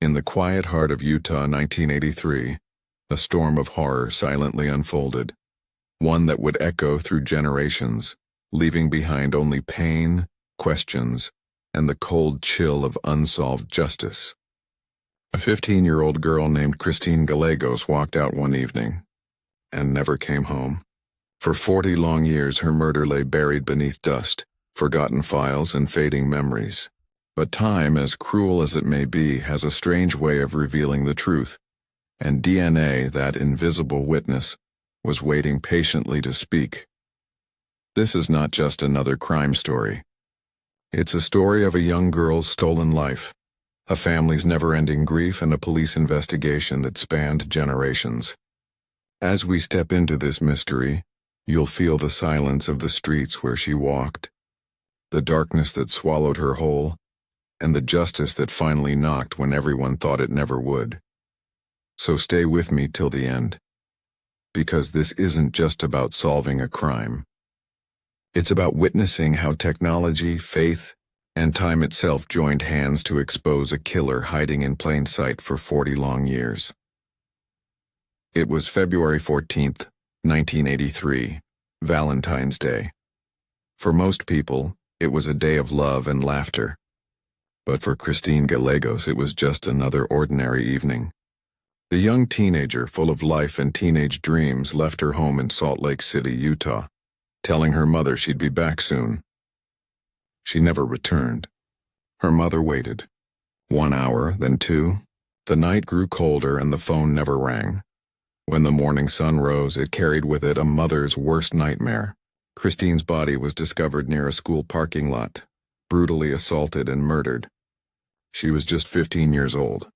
In the quiet heart of Utah, 1983, a storm of horror silently unfolded, one that would echo through generations, leaving behind only pain, questions, and the cold chill of unsolved justice. A 15-year-old girl named Christine Gallegos walked out one evening and never came home. For 40 long years, her murder lay buried beneath dust, forgotten files, and fading memories. But time, as cruel as it may be, has a strange way of revealing the truth, and DNA, that invisible witness, was waiting patiently to speak. This is not just another crime story. It's a story of a young girl's stolen life, a family's never-ending grief, and a police investigation that spanned generations. As we step into this mystery, you'll feel the silence of the streets where she walked, the darkness that swallowed her whole, and the justice that finally knocked when everyone thought it never would. So stay with me till the end, because this isn't just about solving a crime. It's about witnessing how technology, faith, and time itself joined hands to expose a killer hiding in plain sight for 40 long years. It was February 14th, 1983, Valentine's Day. For most people, it was a day of love and laughter. But for Christine Gallegos, it was just another ordinary evening. The young teenager, full of life and teenage dreams, left her home in Salt Lake City, Utah, telling her mother she'd be back soon. She never returned. Her mother waited. 1 hour, then 2. The night grew colder and the phone never rang. When the morning sun rose, it carried with it a mother's worst nightmare. Christine's body was discovered near a school parking lot, brutally assaulted and murdered. She was just 15 years old.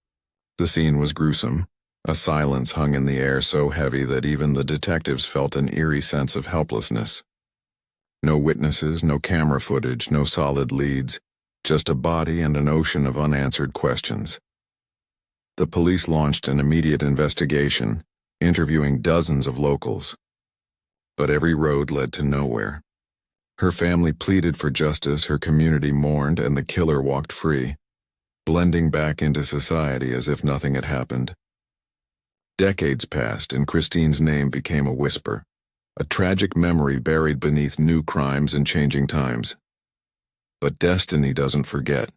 The scene was gruesome. A silence hung in the air so heavy that even the detectives felt an eerie sense of helplessness. No witnesses, no camera footage, no solid leads, just a body and an ocean of unanswered questions. The police launched an immediate investigation, interviewing dozens of locals. But every road led to nowhere. Her family pleaded for justice, her community mourned, and the killer walked free, blending back into society as if nothing had happened. Decades passed, and Christine's name became a whisper, a tragic memory buried beneath new crimes and changing times. But destiny doesn't forget.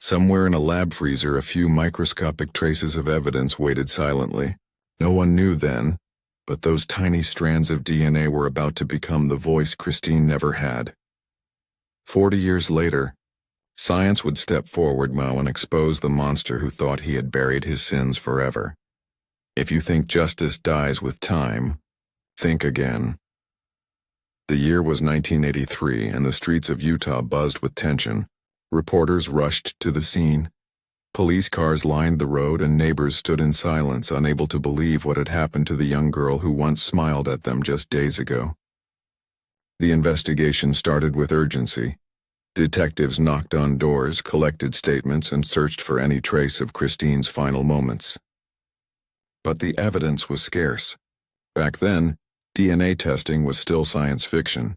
Somewhere in a lab freezer, a few microscopic traces of evidence waited silently. No one knew then, but those tiny strands of DNA were about to become the voice Christine never had. 40 years later, science would step forward now and expose the monster who thought he had buried his sins forever. If you think justice dies with time, think again. The year was 1983, and the streets of Utah buzzed with tension. Reporters rushed to the scene. Police cars lined the road, and neighbors stood in silence, unable to believe what had happened to the young girl who once smiled at them just days ago. The investigation started with urgency. Detectives knocked on doors, collected statements, and searched for any trace of Christine's final moments. But the evidence was scarce. Back then, DNA testing was still science fiction,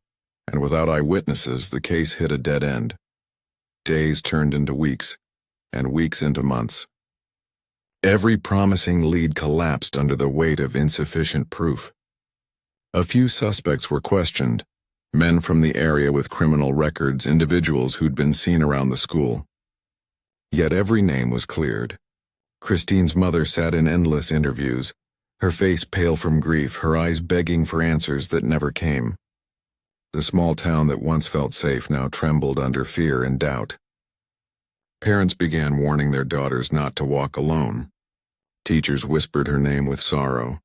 and without eyewitnesses, the case hit a dead end. Days turned into weeks, and weeks into months. Every promising lead collapsed under the weight of insufficient proof. A few suspects were questioned, men from the area with criminal records, individuals who'd been seen around the school. Yet every name was cleared. Christine's mother sat in endless interviews, her face pale from grief, her eyes begging for answers that never came. The small town that once felt safe now trembled under fear and doubt. Parents began warning their daughters not to walk alone. Teachers whispered her name with sorrow.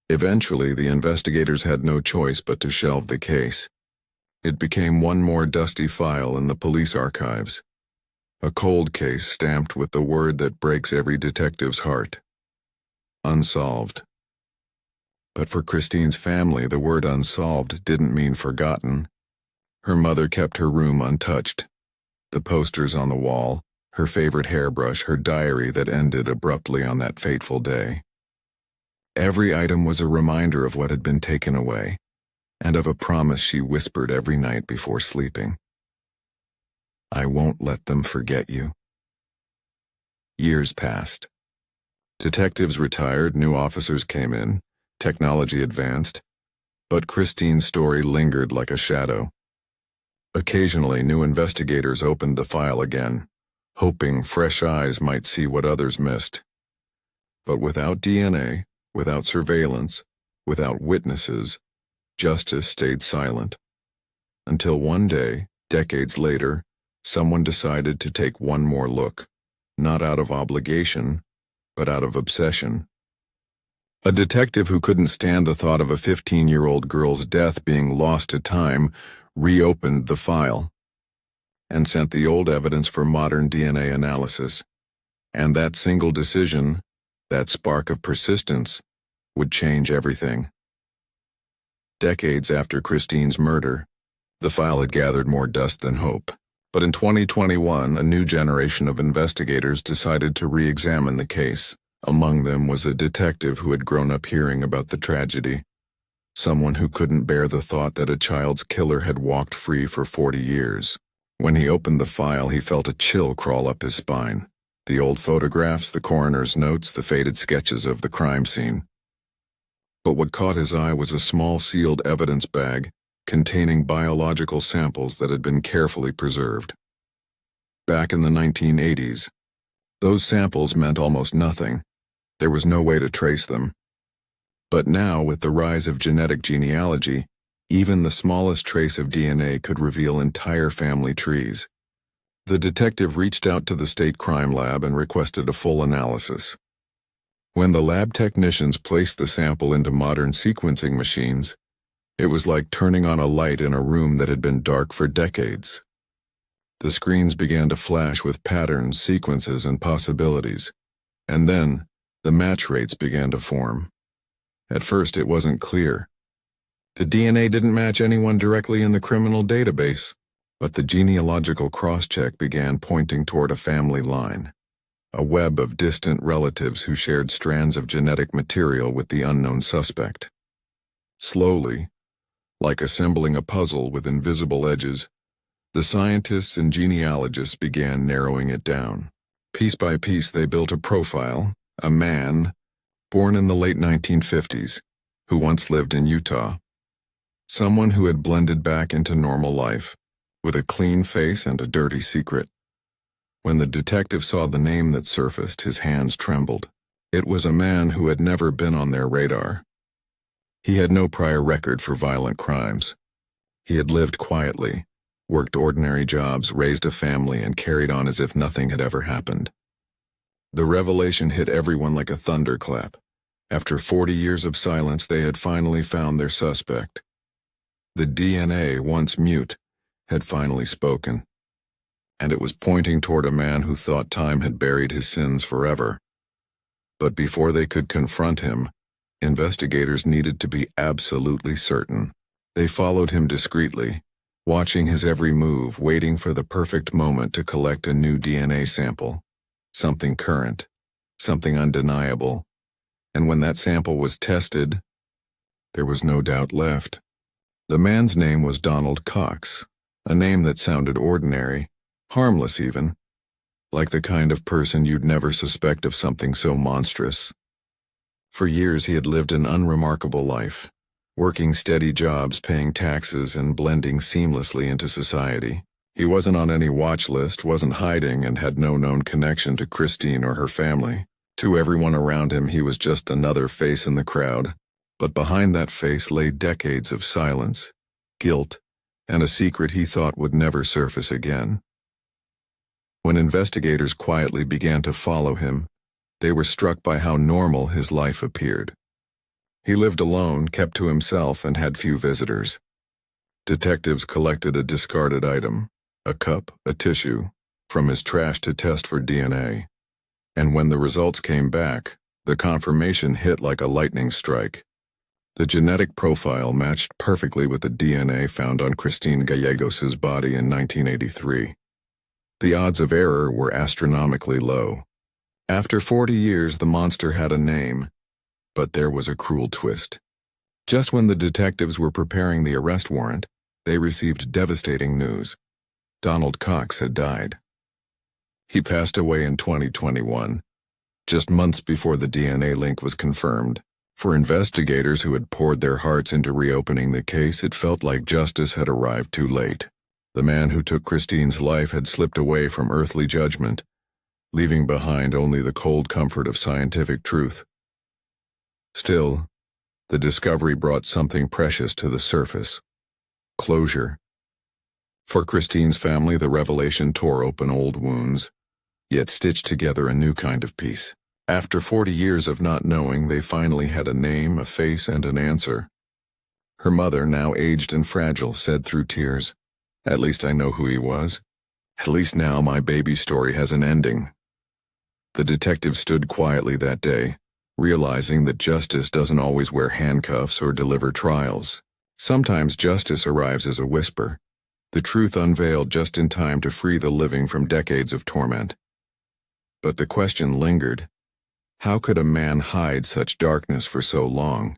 Eventually, the investigators had no choice but to shelve the case. It became one more dusty file in the police archives. A cold case stamped with the word that breaks every detective's heart. Unsolved. But for Christine's family, the word unsolved didn't mean forgotten. Her mother kept her room untouched. The posters on the wall, her favorite hairbrush, her diary that ended abruptly on that fateful day. Every item was a reminder of what had been taken away, and of a promise she whispered every night before sleeping. I won't let them forget you. Years passed. Detectives retired, new officers came in, technology advanced, but Christine's story lingered like a shadow. Occasionally, new investigators opened the file again, hoping fresh eyes might see what others missed. But without DNA, without surveillance, without witnesses, justice stayed silent. Until one day, decades later, someone decided to take one more look, not out of obligation, but out of obsession. A detective who couldn't stand the thought of a 15-year-old girl's death being lost to time reopened the file and sent the old evidence for modern DNA analysis. And that single decision, that spark of persistence, would change everything. Decades after Christine's murder, the file had gathered more dust than hope. But in 2021, a new generation of investigators decided to re-examine the case. Among them was a detective who had grown up hearing about the tragedy, someone who couldn't bear the thought that a child's killer had walked free for 40 years. When he opened the file, he felt a chill crawl up his spine. The old photographs, the coroner's notes, the faded sketches of the crime scene. But what caught his eye was a small sealed evidence bag containing biological samples that had been carefully preserved. Back in the 1980s, those samples meant almost nothing. There was no way to trace them. But now, with the rise of genetic genealogy, even the smallest trace of DNA could reveal entire family trees. The detective reached out to the state crime lab and requested a full analysis. When the lab technicians placed the sample into modern sequencing machines, it was like turning on a light in a room that had been dark for decades. The screens began to flash with patterns, sequences, and possibilities, and then the match rates began to form. At first, it wasn't clear. The DNA didn't match anyone directly in the criminal database, but the genealogical cross-check began pointing toward a family line, a web of distant relatives who shared strands of genetic material with the unknown suspect. Slowly, like assembling a puzzle with invisible edges, the scientists and genealogists began narrowing it down. Piece by piece, they built a profile, a man, born in the late 1950s, who once lived in Utah. Someone who had blended back into normal life, with a clean face and a dirty secret. When the detective saw the name that surfaced, his hands trembled. It was a man who had never been on their radar. He had no prior record for violent crimes. He had lived quietly, worked ordinary jobs, raised a family, and carried on as if nothing had ever happened. The revelation hit everyone like a thunderclap. After 40 years of silence, they had finally found their suspect. The DNA, once mute, had finally spoken. And it was pointing toward a man who thought time had buried his sins forever. But before they could confront him, investigators needed to be absolutely certain. They followed him discreetly, watching his every move, waiting for the perfect moment to collect a new DNA sample. Something current, something undeniable. And when that sample was tested, there was no doubt left. The man's name was Donald Cox, a name that sounded ordinary, harmless even, like the kind of person you'd never suspect of something so monstrous. For years he had lived an unremarkable life, working steady jobs, paying taxes, and blending seamlessly into society. He wasn't on any watch list, wasn't hiding, and had no known connection to Christine or her family. To everyone around him, he was just another face in the crowd. But behind that face lay decades of silence, guilt, and a secret he thought would never surface again. When investigators quietly began to follow him, they were struck by how normal his life appeared. He lived alone, kept to himself, and had few visitors. Detectives collected a discarded item, a cup, a tissue, from his trash to test for DNA. And when the results came back, the confirmation hit like a lightning strike. The genetic profile matched perfectly with the DNA found on Christine Gallegos' body in 1983. The odds of error were astronomically low. After 40 years, the monster had a name, but there was a cruel twist. Just when the detectives were preparing the arrest warrant, they received devastating news. Donald Cox had died. He passed away in 2021, just months before the DNA link was confirmed. For investigators who had poured their hearts into reopening the case, it felt like justice had arrived too late. The man who took Christine's life had slipped away from earthly judgment, leaving behind only the cold comfort of scientific truth. Still, the discovery brought something precious to the surface: closure. For Christine's family, the revelation tore open old wounds, yet stitched together a new kind of peace. After 40 years of not knowing, they finally had a name, a face, and an answer. Her mother, now aged and fragile, said through tears, "At least I know who he was. At least now my baby's story has an ending." The detective stood quietly that day, realizing that justice doesn't always wear handcuffs or deliver trials. Sometimes justice arrives as a whisper, the truth unveiled just in time to free the living from decades of torment. But the question lingered: how could a man hide such darkness for so long?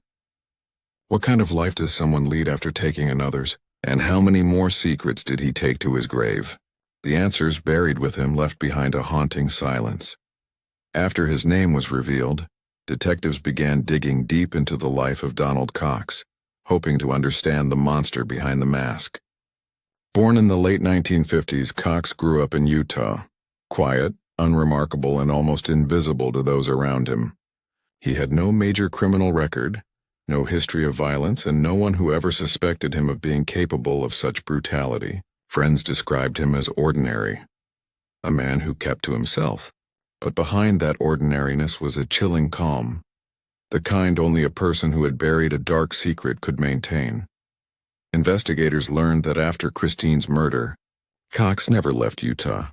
What kind of life does someone lead after taking another's? And how many more secrets did he take to his grave? The answers buried with him left behind a haunting silence. After his name was revealed, detectives began digging deep into the life of Donald Cox, hoping to understand the monster behind the mask. Born in the late 1950s, Cox grew up in Utah, quiet, unremarkable, and almost invisible to those around him. He had no major criminal record, no history of violence, and no one who ever suspected him of being capable of such brutality. Friends described him as ordinary, a man who kept to himself. But behind that ordinariness was a chilling calm, the kind only a person who had buried a dark secret could maintain. Investigators learned that after Christine's murder, Cox never left Utah.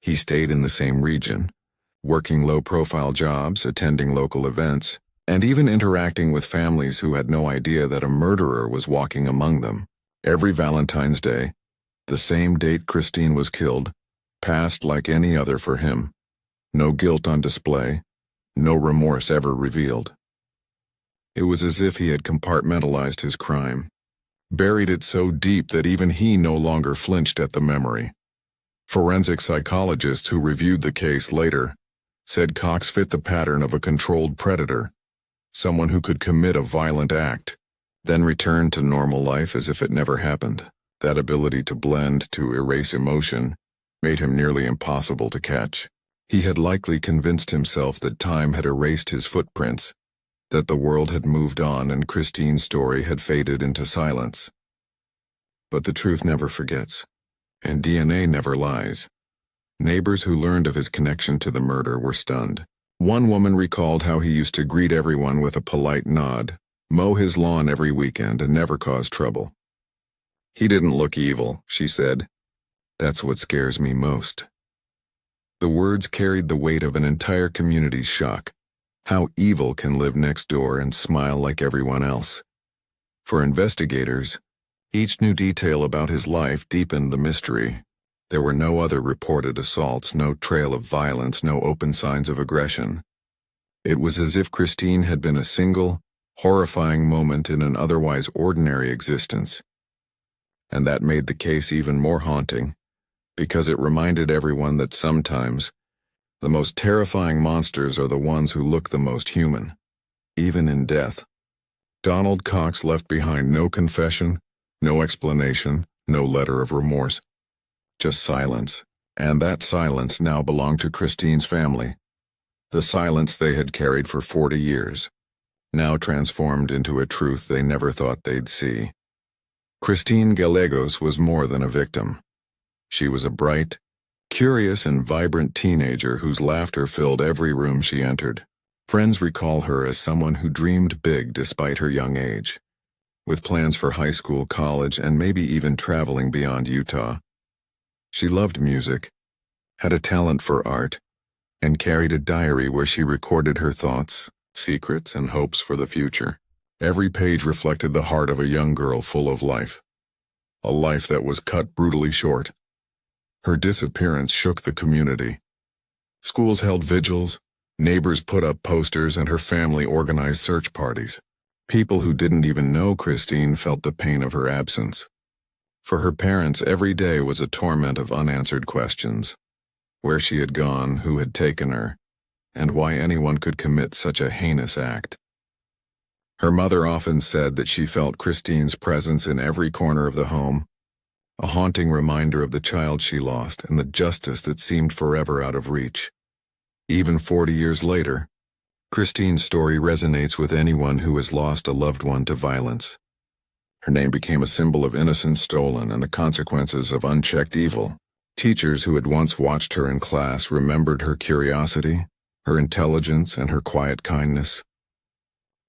He stayed in the same region, working low-profile jobs, attending local events, and even interacting with families who had no idea that a murderer was walking among them. Every Valentine's Day, the same date Christine was killed, passed like any other for him. No guilt on display, no remorse ever revealed. It was as if he had compartmentalized his crime, buried it so deep that even he no longer flinched at the memory. Forensic psychologists who reviewed the case later said Cox fit the pattern of a controlled predator, someone who could commit a violent act, then return to normal life as if it never happened. That ability to blend, to erase emotion, made him nearly impossible to catch. He had likely convinced himself that time had erased his footprints, that the world had moved on and Christine's story had faded into silence. But the truth never forgets, and DNA never lies. Neighbors who learned of his connection to the murder were stunned. One woman recalled how he used to greet everyone with a polite nod, mow his lawn every weekend, and never cause trouble. "He didn't look evil," she said. "That's what scares me most." The words carried the weight of an entire community's shock. How evil can live next door and smile like everyone else? For investigators, each new detail about his life deepened the mystery. There were no other reported assaults, no trail of violence, no open signs of aggression. It was as if Christine had been a single, horrifying moment in an otherwise ordinary existence. And that made the case even more haunting, because it reminded everyone that sometimes the most terrifying monsters are the ones who look the most human, even in death. Donald Cox left behind no confession, no explanation, no letter of remorse. Just silence, and that silence now belonged to Christine's family. The silence they had carried for 40 years, now transformed into a truth they never thought they'd see. Christine Gallegos was more than a victim. She was a bright, curious, and vibrant teenager whose laughter filled every room she entered. Friends recall her as someone who dreamed big despite her young age, with plans for high school, college, and maybe even traveling beyond Utah. She loved music, had a talent for art, and carried a diary where she recorded her thoughts, secrets, and hopes for the future. Every page reflected the heart of a young girl full of life, a life that was cut brutally short. Her disappearance shook the community. Schools held vigils, neighbors put up posters, and her family organized search parties. People who didn't even know Christine felt the pain of her absence. For her parents, every day was a torment of unanswered questions. where she had gone, who had taken her, and why anyone could commit such a heinous act. Her mother often said that she felt Christine's presence in every corner of the home, a haunting reminder of the child she lost and the justice that seemed forever out of reach. Even 40 years later, Christine's story resonates with anyone who has lost a loved one to violence. Her name became a symbol of innocence stolen and the consequences of unchecked evil. Teachers who had once watched her in class remembered her curiosity, her intelligence, and her quiet kindness.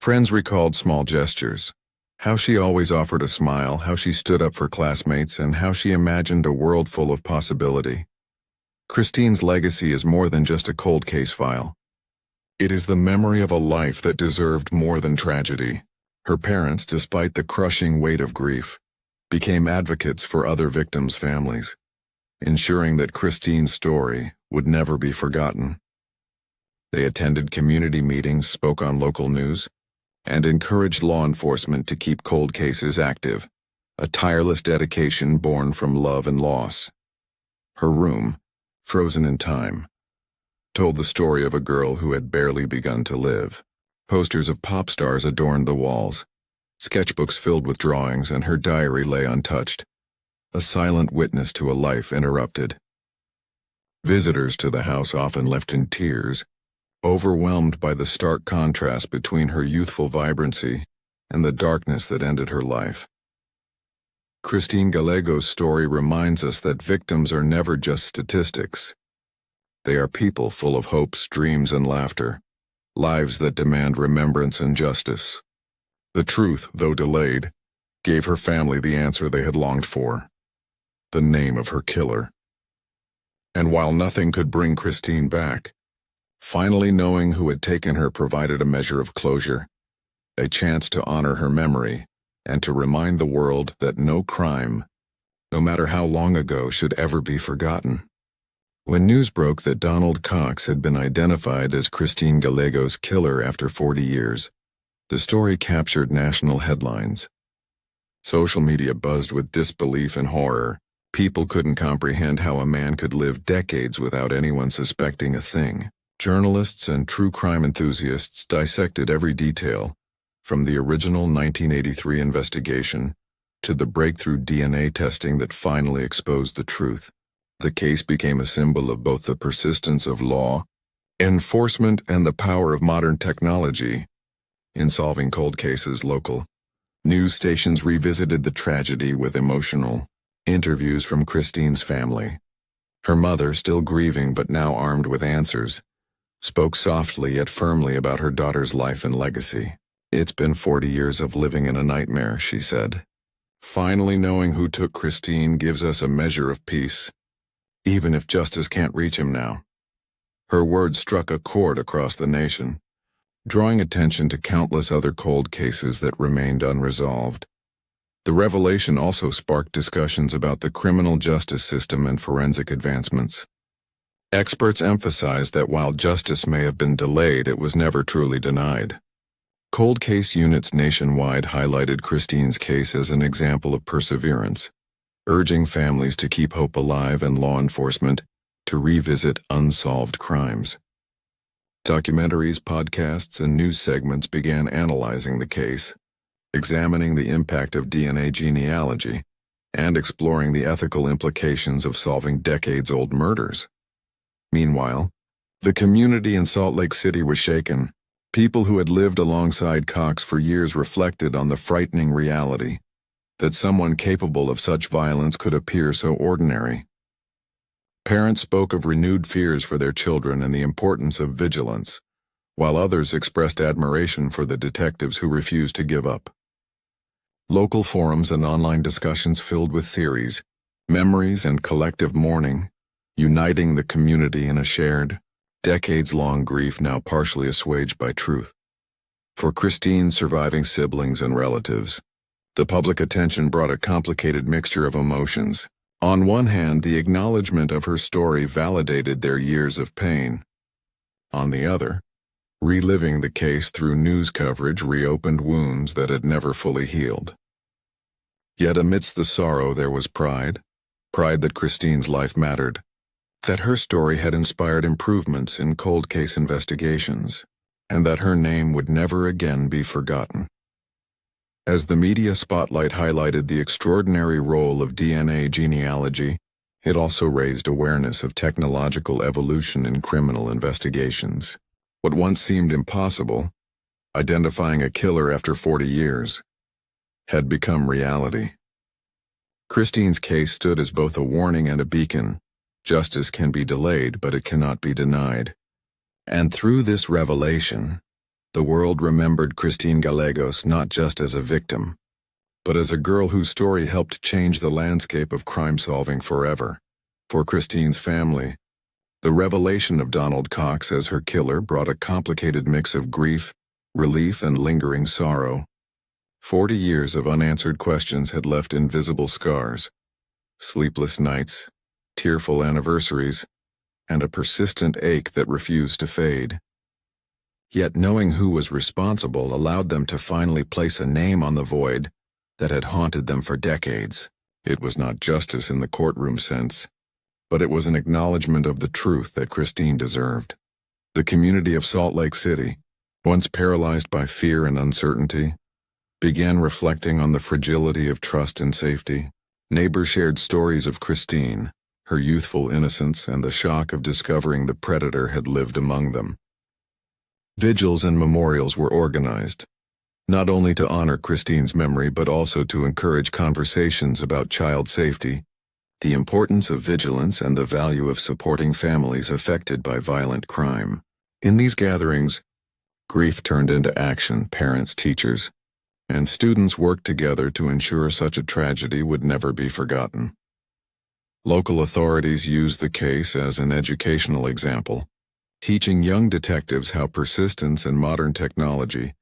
Friends recalled small gestures, how she always offered a smile, how she stood up for classmates, and how she imagined a world full of possibility. Christine's legacy is more than just a cold case file. It is the memory of a life that deserved more than tragedy. Her parents, despite the crushing weight of grief, became advocates for other victims' families, ensuring that Christine's story would never be forgotten. They attended community meetings, spoke on local news, and encouraged law enforcement to keep cold cases active, a tireless dedication born from love and loss. Her room, frozen in time, told the story of a girl who had barely begun to live. Posters of pop stars adorned the walls, sketchbooks filled with drawings, and her diary lay untouched, a silent witness to a life interrupted. Visitors to the house often left in tears, overwhelmed by the stark contrast between her youthful vibrancy and the darkness that ended her life. Christine Gallegos' story reminds us that victims are never just statistics. They are people full of hopes, dreams, and laughter, lives that demand remembrance and justice. The truth, though delayed, gave her family the answer they had longed for: the name of her killer. And while nothing could bring Christine back, finally knowing who had taken her provided a measure of closure, a chance to honor her memory, and to remind the world that no crime, no matter how long ago, should ever be forgotten. When news broke that Donald Cox had been identified as Christine Gallegos' killer after 40 years, the story captured national headlines. Social media buzzed with disbelief and horror. People couldn't comprehend how a man could live decades without anyone suspecting a thing. Journalists and true crime enthusiasts dissected every detail, from the original 1983 investigation to the breakthrough DNA testing that finally exposed the truth. The case became a symbol of both the persistence of law enforcement and the power of modern technology in solving cold cases. Local news stations revisited the tragedy with emotional interviews from Christine's family. Her mother, still grieving but now armed with answers, spoke softly yet firmly about her daughter's life and legacy. "It's been 40 years of living in a nightmare," she said. "Finally knowing who took Christine gives us a measure of peace, even if justice can't reach him now." Her words struck a chord across the nation, drawing attention to countless other cold cases that remained unresolved. The revelation also sparked discussions about the criminal justice system and forensic advancements. Experts emphasized that while justice may have been delayed, it was never truly denied. Cold case units nationwide highlighted Christine's case as an example of perseverance, urging families to keep hope alive and law enforcement to revisit unsolved crimes. Documentaries, podcasts, and news segments began analyzing the case, examining the impact of DNA genealogy, and exploring the ethical implications of solving decades-old murders. Meanwhile, the community in Salt Lake City was shaken. People who had lived alongside Cox for years reflected on the frightening reality that someone capable of such violence could appear so ordinary. Parents spoke of renewed fears for their children and the importance of vigilance, while others expressed admiration for the detectives who refused to give up. Local forums and online discussions filled with theories, memories, and collective mourning, uniting the community in a shared, decades-long grief now partially assuaged by truth. For Christine's surviving siblings and relatives, the public attention brought a complicated mixture of emotions. On one hand, the acknowledgement of her story validated their years of pain. On the other, reliving the case through news coverage reopened wounds that had never fully healed. Yet amidst the sorrow there was pride that Christine's life mattered, that her story had inspired improvements in cold case investigations, and that her name would never again be forgotten. As the media spotlight highlighted the extraordinary role of DNA genealogy, it also raised awareness of technological evolution in criminal investigations. What once seemed impossible, identifying a killer after 40 years, had become reality. Christine's case stood as both a warning and a beacon. Justice can be delayed, but it cannot be denied. And through this revelation, the world remembered Christine Gallegos not just as a victim, but as a girl whose story helped change the landscape of crime-solving forever. For Christine's family, the revelation of Donald Cox as her killer brought a complicated mix of grief, relief, and lingering sorrow. 40 years of unanswered questions had left invisible scars, sleepless nights, tearful anniversaries, and a persistent ache that refused to fade. Yet knowing who was responsible allowed them to finally place a name on the void that had haunted them for decades. It was not justice in the courtroom sense, but it was an acknowledgement of the truth that Christine deserved. The community of Salt Lake City, once paralyzed by fear and uncertainty, began reflecting on the fragility of trust and safety. Neighbors shared stories of Christine, her youthful innocence, and the shock of discovering the predator had lived among them. Vigils and memorials were organized, not only to honor Christine's memory but also to encourage conversations about child safety, the importance of vigilance, and the value of supporting families affected by violent crime. In these gatherings, grief turned into action. Parents, teachers, and students worked together to ensure such a tragedy would never be forgotten. Local authorities used the case as an educational example, teaching young detectives how persistence and modern technology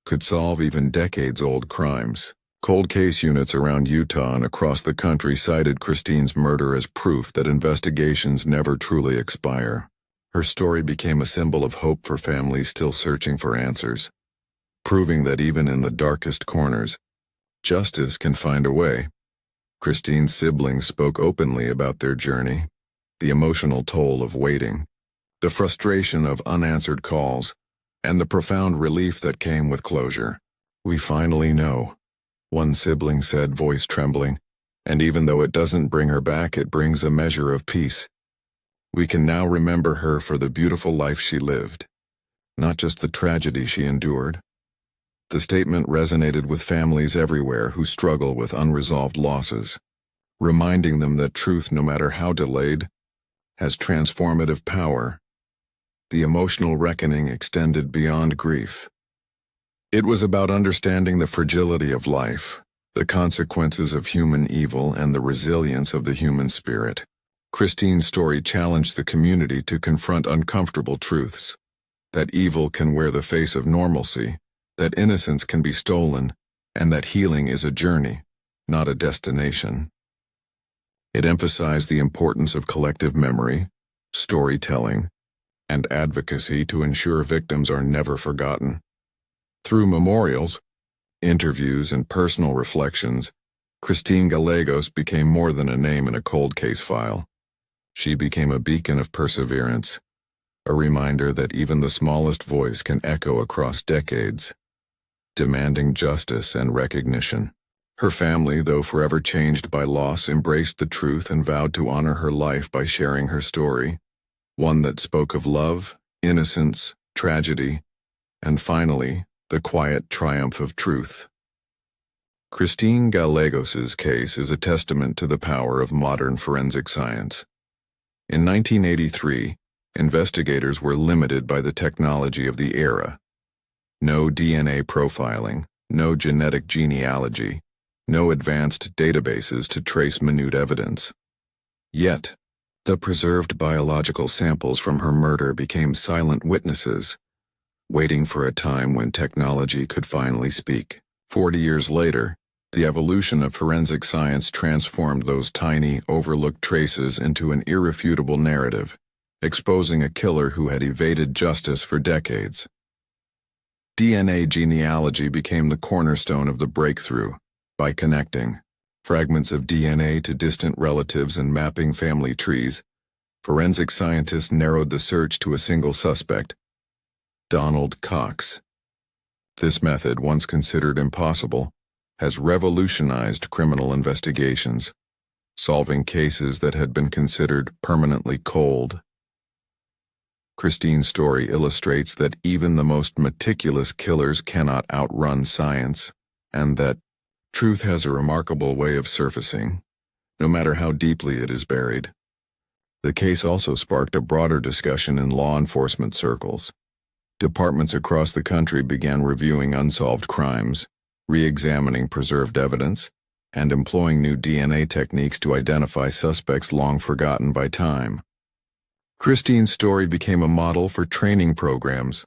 could solve even decades-old crimes. Cold case units around Utah and across the country cited Christine's murder as proof that investigations never truly expire. Her story became a symbol of hope for families still searching for answers, proving that even in the darkest corners, justice can find a way. Christine's siblings spoke openly about their journey, the emotional toll of waiting, the frustration of unanswered calls, and the profound relief that came with closure. "We finally know," one sibling said, voice trembling, "and even though it doesn't bring her back, it brings a measure of peace. We can now remember her for the beautiful life she lived, not just the tragedy she endured." The statement resonated with families everywhere who struggle with unresolved losses, reminding them that truth, no matter how delayed, has transformative power. The emotional reckoning extended beyond grief. It was about understanding the fragility of life, the consequences of human evil, and the resilience of the human spirit. Christine's story challenged the community to confront uncomfortable truths, that evil can wear the face of normalcy, that innocence can be stolen, and that healing is a journey, not a destination. It emphasized the importance of collective memory, storytelling, and advocacy to ensure victims are never forgotten. Through memorials, interviews, and personal reflections, Christine Gallegos became more than a name in a cold case file. She became a beacon of perseverance, a reminder that even the smallest voice can echo across decades, demanding justice and recognition. Her family, though forever changed by loss, embraced the truth and vowed to honor her life by sharing her story, one that spoke of love, innocence, tragedy, and finally, the quiet triumph of truth. Christine Gallegos's case is a testament to the power of modern forensic science. In 1983, investigators were limited by the technology of the era. No DNA profiling, no genetic genealogy, no advanced databases to trace minute evidence. Yet, the preserved biological samples from her murder became silent witnesses, waiting for a time when technology could finally speak. 40 years later, the evolution of forensic science transformed those tiny, overlooked traces into an irrefutable narrative, exposing a killer who had evaded justice for decades. DNA genealogy became the cornerstone of the breakthrough. By connecting fragments of DNA to distant relatives and mapping family trees, Forensic scientists narrowed the search to a single suspect, Donald Cox. This method, once considered impossible, has revolutionized criminal investigations, solving cases that had been considered permanently cold. Christine's story illustrates that even the most meticulous killers cannot outrun science, and that truth has a remarkable way of surfacing, no matter how deeply it is buried. The case also sparked a broader discussion in law enforcement circles. Departments across the country began reviewing unsolved crimes, re-examining preserved evidence, and employing new DNA techniques to identify suspects long forgotten by time. Christine's story became a model for training programs,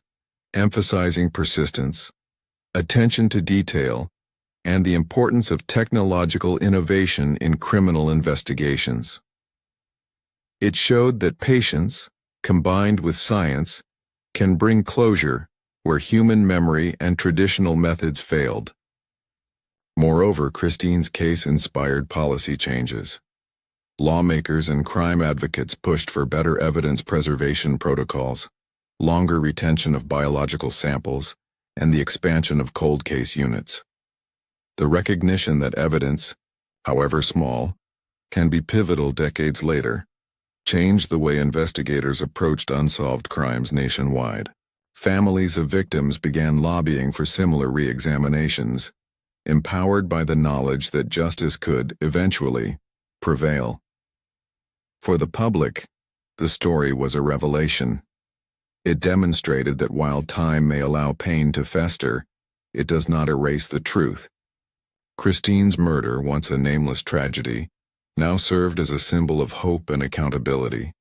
emphasizing persistence, attention to detail, and the importance of technological innovation in criminal investigations. It showed that patience, combined with science, can bring closure where human memory and traditional methods failed. Moreover, Christine's case inspired policy changes. Lawmakers and crime advocates pushed for better evidence preservation protocols, longer retention of biological samples, and the expansion of cold case units. The recognition that evidence, however small, can be pivotal decades later, changed the way investigators approached unsolved crimes nationwide. Families of victims began lobbying for similar re-examinations, empowered by the knowledge that justice could, eventually, prevail. For the public, the story was a revelation. It demonstrated that while time may allow pain to fester, it does not erase the truth. Christine's murder, once a nameless tragedy, now served as a symbol of hope and accountability.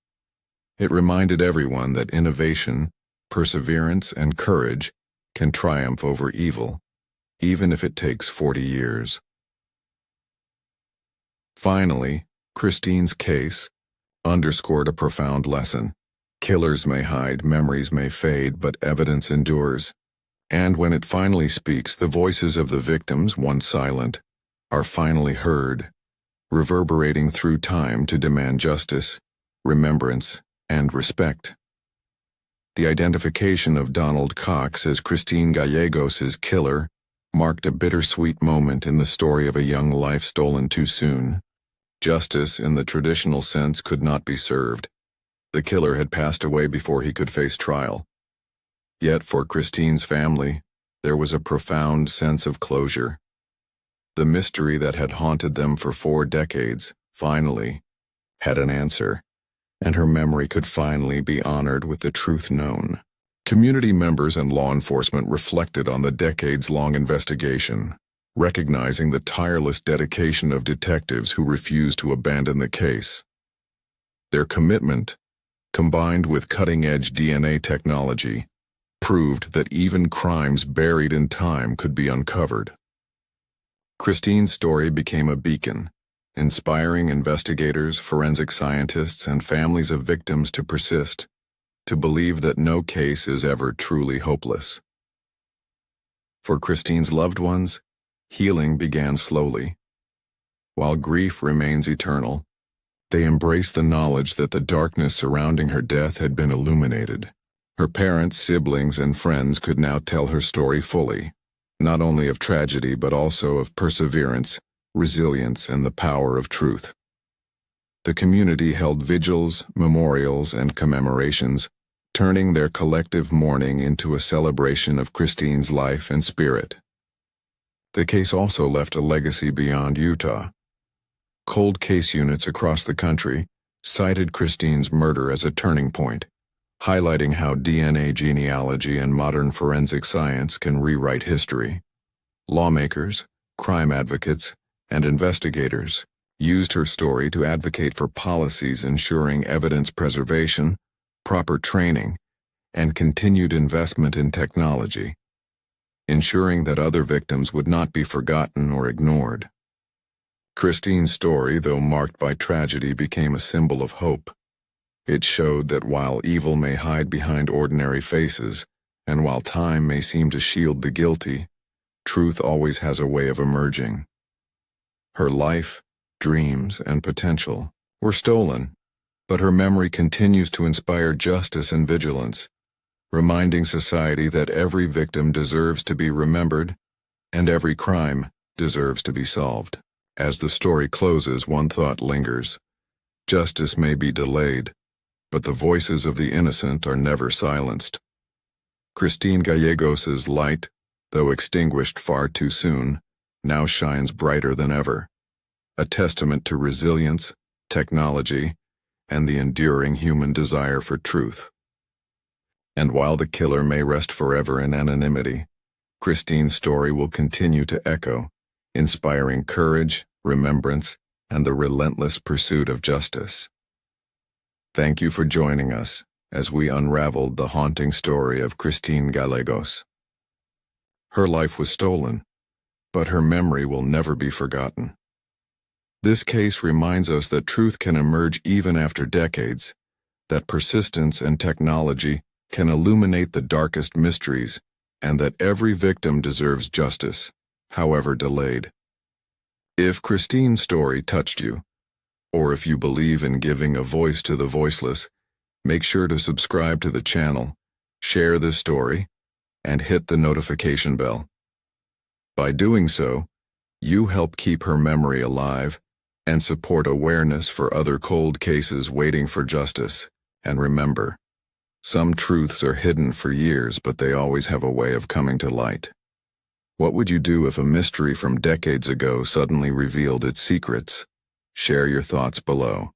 It reminded everyone that innovation, perseverance, and courage can triumph over evil, even if it takes 40 years. Finally, Christine's case underscored a profound lesson. Killers may hide, memories may fade, but evidence endures. And when it finally speaks, the voices of the victims, once silent, are finally heard, reverberating through time to demand justice, remembrance, and respect. The identification of Donald Cox as Christine Gallegos' killer marked a bittersweet moment in the story of a young life stolen too soon. Justice, in the traditional sense, could not be served. The killer had passed away before he could face trial. Yet for Christine's family, there was a profound sense of closure. The mystery that had haunted them for 4 decades, finally, had an answer, and her memory could finally be honored with the truth known. Community members and law enforcement reflected on the decades-long investigation, recognizing the tireless dedication of detectives who refused to abandon the case. Their commitment, combined with cutting-edge DNA technology, proved that even crimes buried in time could be uncovered. Christine's story became a beacon, inspiring investigators, forensic scientists, and families of victims to persist, to believe that no case is ever truly hopeless. For Christine's loved ones, healing began slowly. While grief remains eternal, they embrace the knowledge that the darkness surrounding her death had been illuminated. Her parents, siblings, and friends could now tell her story fully, not only of tragedy but also of perseverance, resilience, and the power of truth. The community held vigils, memorials, and commemorations, turning their collective mourning into a celebration of Christine's life and spirit. The case also left a legacy beyond Utah. Cold case units across the country cited Christine's murder as a turning point, highlighting how DNA genealogy and modern forensic science can rewrite history. Lawmakers, crime advocates, and investigators used her story to advocate for policies ensuring evidence preservation, proper training, and continued investment in technology, ensuring that other victims would not be forgotten or ignored. Christine's story, though marked by tragedy, became a symbol of hope. It showed that while evil may hide behind ordinary faces, and while time may seem to shield the guilty, truth always has a way of emerging. Her life, dreams, and potential were stolen, But her memory continues to inspire justice and vigilance, reminding society that every victim deserves to be remembered and every crime deserves to be solved. As the story closes, one thought lingers. Justice may be delayed, but the voices of the innocent are never silenced. Christine Gallegos' light, though extinguished far too soon, now shines brighter than ever, a testament to resilience, technology, and the enduring human desire for truth. And while the killer may rest forever in anonymity, Christine's story will continue to echo, inspiring courage, remembrance, and the relentless pursuit of justice. Thank you for joining us as we unraveled the haunting story of Christine Gallegos. Her life was stolen, but her memory will never be forgotten. This case reminds us that truth can emerge even after decades, that persistence and technology can illuminate the darkest mysteries, and that every victim deserves justice, however delayed. If Christine's story touched you, or if you believe in giving a voice to the voiceless, make sure to subscribe to the channel, share this story, and hit the notification bell. By doing so, you help keep her memory alive and support awareness for other cold cases waiting for justice. And remember, some truths are hidden for years, but they always have a way of coming to light. What would you do if a mystery from decades ago suddenly revealed its secrets? Share your thoughts below.